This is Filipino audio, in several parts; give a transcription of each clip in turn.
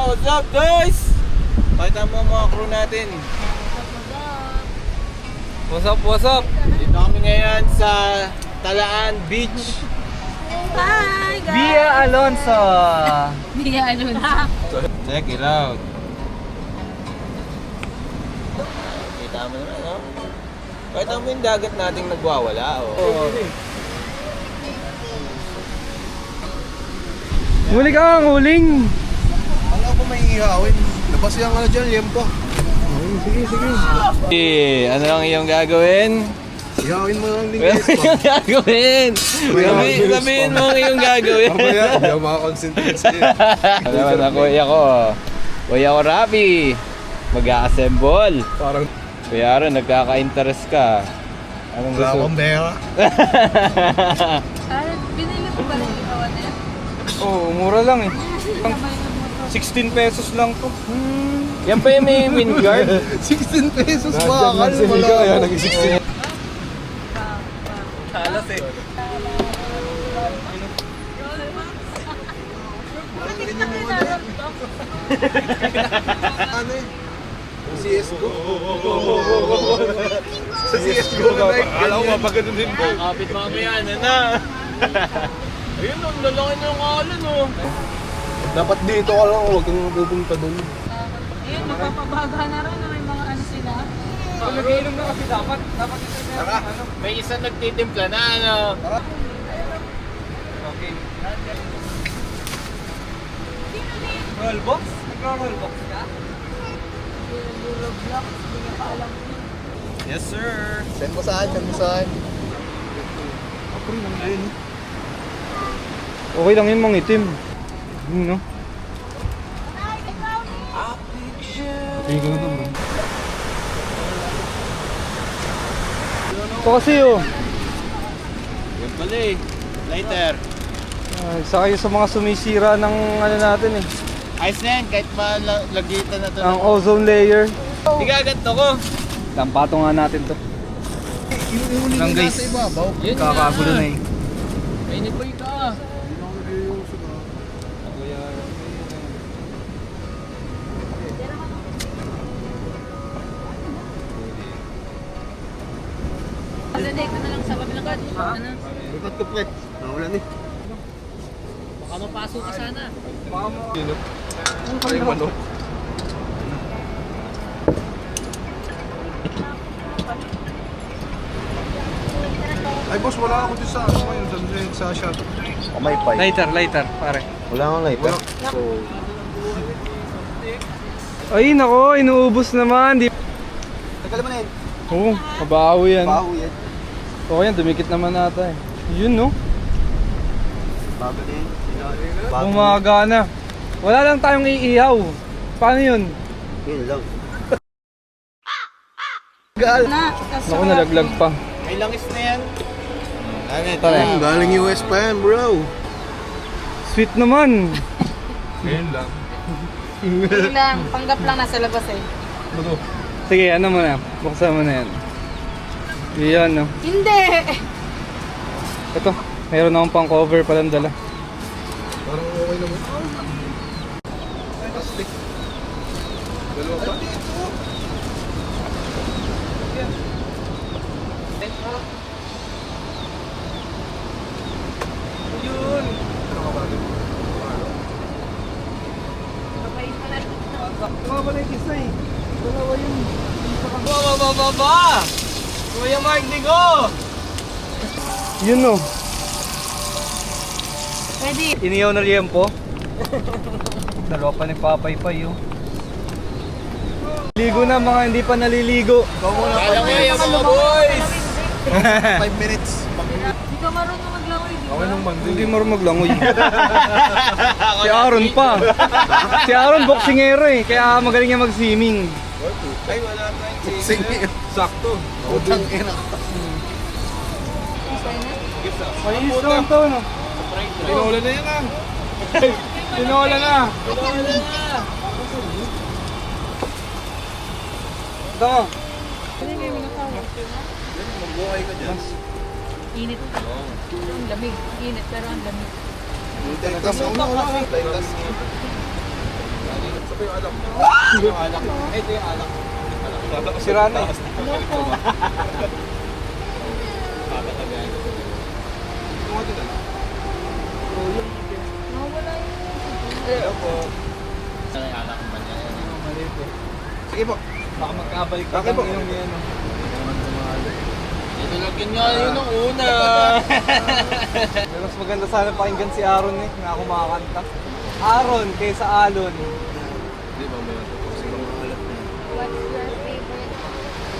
What's up guys? Pakita mo mga crew natin. What's up? Dito kami ngayon sa Talaan Beach. Hi guys! Bia Alonso! Bia Alonso. Check it out. Kita mo naman, no? Pakita mo yung dagat nating nagwawala, oh. Huli ka ang huling! Alam ko may ihawin. Labas yung ano dyan, liempo. Sige. Ano lang iyong gagawin? Ihawin mo lang din Ano guys. yung gagawin? Sabihin mo ang iyong gagawin. Mamaya, hindi ako makakonsentrate sa'yo. Ano naman ang kuya ko? Kuya ko Rabi. Mag-a-assemble. Parang Kuya Aaron, nagkaka-interest ka. Anong wala gusto? akong pera. Binili mo ba ng ihawan na yan? Oo, mura lang eh. 16 pesos lang to. Yan pa yung may wind guard. 16 pesos Nandiyan ba? lang si Mika, kaya nag-16. Halos eh. Ano eh? CSGO? Sa CSGO na like. Alam ko, mapagano din po. Kapit mamaya na. Ayun, ang lalaki na yung kalan, oh. Dapat dito ka lang, huwag kang pupunta doon. Ayun, magpapabaga na rin. May mga ano sila. Pag nag-iinom na kasi dapat ito meron ano. May isang nagtitimpla na, ano. Okay. Roll box? Nagro-roll box ka? Roblox, hindi niya pa alam. Yes, sir. Send mo saan? Okay lang yun, mga itim. No? Ito kasi oh. Yan pala eh. Lighter. Isa kayo sa mga sumisira ng ano natin eh. Ayos na yan, kahit malagitan na to. Ang ozone layer. Hindi ka ganito ko. Tampato nga natin to. Yung Lang, guys. nasa ibabaw. Yun Kakagulo na eh. Mainit po ka. Pagdaday ko na lang sa kabilagad. Ano? Lipat ko pre. Nawalan eh. Baka mapasok ka sana. Ay, manok. Ay boss, wala ako dyan sa ano ngayon, sa shop. Oh, may pipe. Lighter, pare. Wala nga lighter. So, Ay, nako, inuubos naman. Di... tagal mo na yun. Oo, kabaho yan. Baho yan. Oo yan, dumikit naman ata eh. Yun no, Bago din. gumagana. Wala lang tayong iihaw. Paano yun? Yun lang. Na, Naku, nalaglag pa. May langis na yan. Ano ito? Galing US pa yan bro. Sweet naman. Yun lang. Hindi lang, panggap lang nasa labas eh. Sige, ano mo na. Buksan mo na yan. Yan no. Hindi! Ito, mayroon akong pang cover palang dala. Parang okay naman. Plastic. Dalawa pa? Yun. Babay pa na. Tumaba na yung isa eh. Dalawa yun. Ba! Kuya Mark Digo! Yun no. Pwede. Iniyaw na liyempo. Dalawa pa nagpapaypay oh. Ligo na mga hindi pa naliligo. Kala ko yung mga boys! 5 minutes. Hindi ka marunong maglangoy, di ba? Okay nung Hindi marunong maglangoy. Si Aaron pa. Si Aaron boksingero eh. Kaya magaling niya mag-swimming. Ay, wala tayong Sige. Sakto. Utang ina. Ayos naman to no. Tinola na yan ah. Tinola na. Tama. Magbuhay ka dyan. Init. Ang lamig. Init pero ang lamig. Taytas ako na wala. Taytas. pa yung alak. Yung alak. Ito yung alak. Sira na eh. Papatabihan ko. Ito nga din ah. Nawala yung... Hello po. Ano yung alak ba niya? Sige po. Baka magkabalik ka Bakit po? yung yan. Ito lang yun nga yun nung una. Mas maganda sana pakinggan si Aaron eh, na kumakanta. Aaron kaysa Alon. Hindi ba may ito? Kasi mga alat na. What's your favorite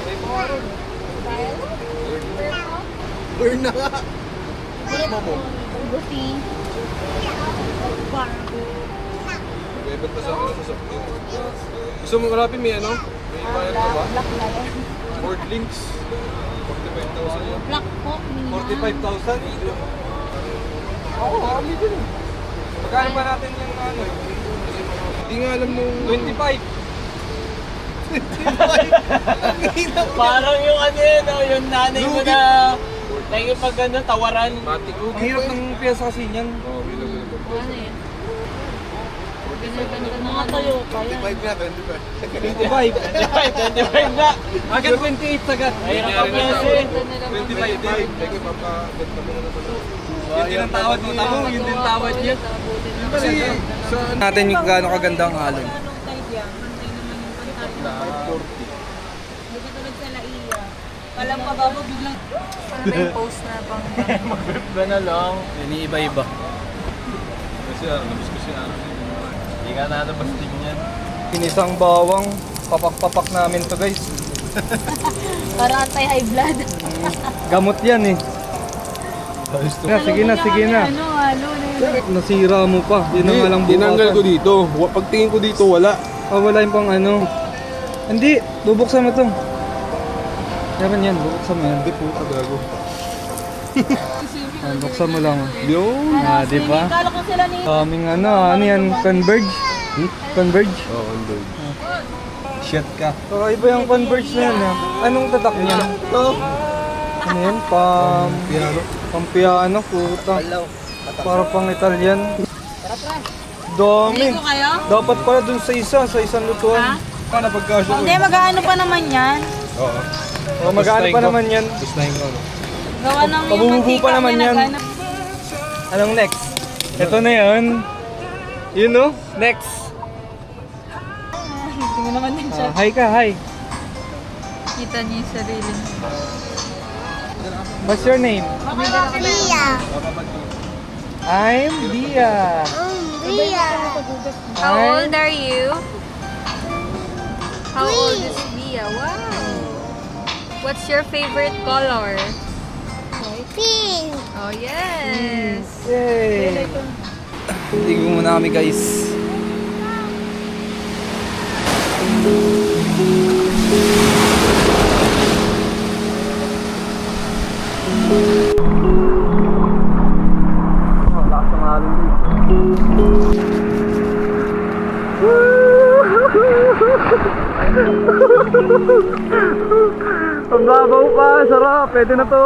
Ay mo Aaron. style? Purple? Burn na nga. Ano mo? Buti. Bar. Bebet pa sa akin sa sakit. Gusto mo marami may ano? May bayad ka ba? Black na yan. Board links. 45,000 yun. Black po. 45,000? Oo, kami din eh. Magkano pa natin yung ano? Hindi nga alam nung... 25. Parang yung ano yun, oh, yung nanay mo na pag ano, tawaran. Matik. Ang hirap ng piyesa kasi niyan. Oo, bilang. Ano yan? Ganda ng mga tayo pa yan. 25 na, 25. 25 na. Agad 28 agad. Ayun ang piyesa eh. 25. Thank you, Papa. Ganda mo na naman. Yun din ang tawad mo. Tamo, yun din tawad niya. Kasi sa Natin yung gaano kaganda ang Alon. Anong type yan? Pantay naman yung pantay. 40. Hindi ka tulad sa Laia. Palang pababa biglang... Ano ba yung post na pang... Ba na lang. Iniiba-iba. Kasi nabis ko si Aaron. Hindi ka natabas din yan. Pinisang bawang. Papak-papak namin to guys. Para anti-high blood. Gamot yan eh. Sige na, sige na. Ano, halo na yun. Nasira mo pa. Yun ang alang bukasan. Tinanggal ko dito. Pagtingin ko dito, wala. Wala yung pang ano. Hindi, bubuksan mo to. Yaman yan, bubuksan mo yan. Hindi po, gago. Buksan mo lang. Yun. Ah, di ba? Kala ko sila ni... Kaming ano yan, Converge. Converge? Oo, under. Shit ka. So, iba yung Converge na yan. Anong tatak niya? Ito. Ano yan? Piano. Pampiano, puta. Para pang Italian. Dami. Dito kayo? Dapat pala dun sa isang lutuan. Paano pagkasya ko? Hindi, mag-ano pa naman yan. Oo. O, mag-ano pa naman yan. Gustahin ko ano. Gawa ng yung Pabububu mantika pa naman niya, yan. naghanap. Anong next? Ito na yun. Yun no? Next. Hindi mo naman din siya. Hi ka, hi. Kita niya yung sarili niya. What's your name? Lia. I'm Dia. Lia. How I'm- old are you? How old is Bia? Wow. What's your favorite color? Pink. Oh, yes. Yay! Ligo muna kami guys. Lakas ng alon dito. Ang babaw pa, sarap, pwede na to.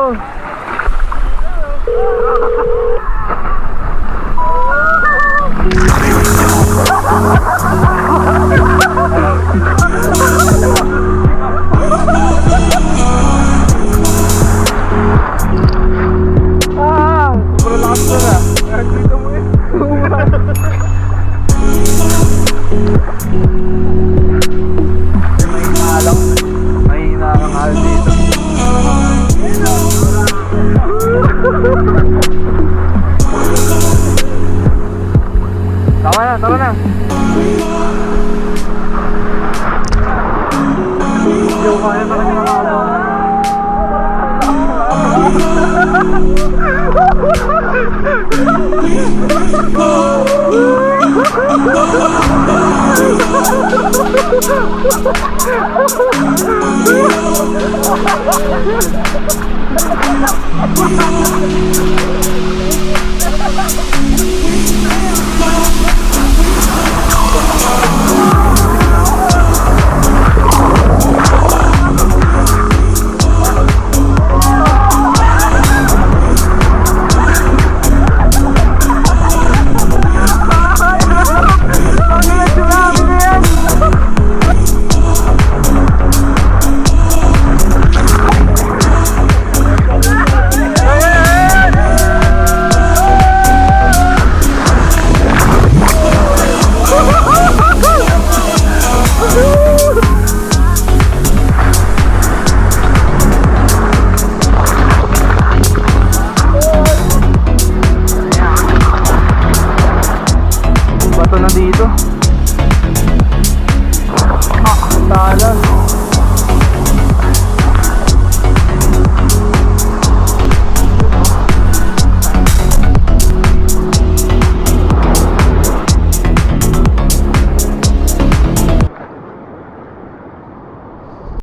Sobrang lakas na na. Nakikita mo eh. May hinalang. May hinalang hal dito. Tama na, tama na. Yo, kaya talaga nakakalawa.